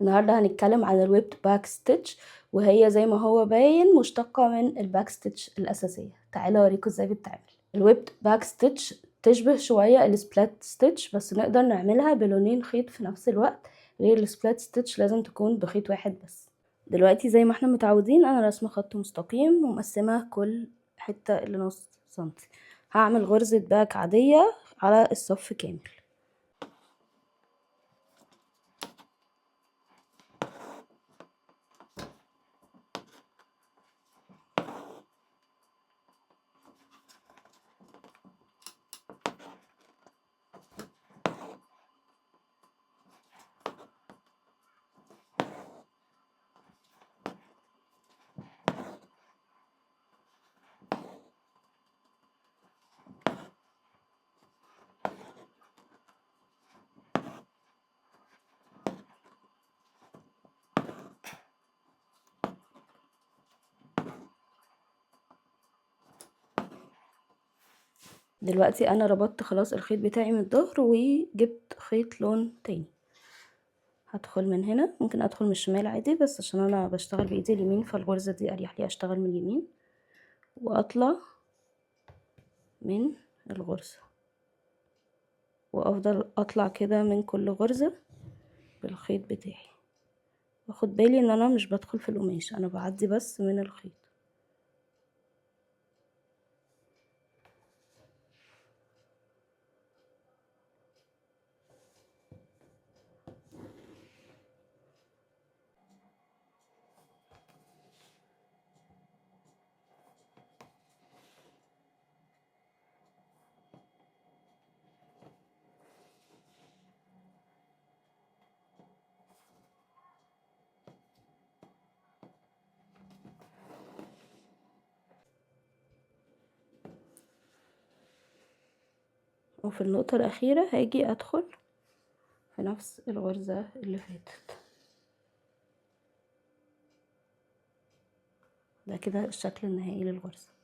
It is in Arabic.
النهاردة هنتكلم عن الويبد باك ستيتش، وهي زي ما هو باين مشتقة من الباك ستيتش الأساسية. تعالوا اوريكم ازاي بتتعمل. الويبد باك ستيتش تشبه شوية السبلات ستيتش، بس نقدر نعملها بلونين خيط في نفس الوقت، غير السبلات ستيتش لازم تكون بخيط واحد بس. دلوقتي زي ما احنا متعودين انا رسمة خط مستقيم ومقسمة كل حتة اللي نص سنتي. هعمل غرزة باك عادية على الصف كامل. دلوقتي انا ربطت خلاص الخيط بتاعي من الظهر وجبت خيط لون تاني. هدخل من هنا، ممكن ادخل من الشمال عادي، بس عشان انا بشتغل بايدي اليمين فالغرزة دي اريح لي اشتغل من اليمين، واطلع من الغرزة وافضل اطلع كده من كل غرزة بالخيط بتاعي، واخد بالي ان انا مش بدخل في القماش، انا بعدي بس من الخيط. وفي النقطة الأخيرة هاجي أدخل في نفس الغرزة اللي فاتت. ده كده الشكل النهائي للغرزة.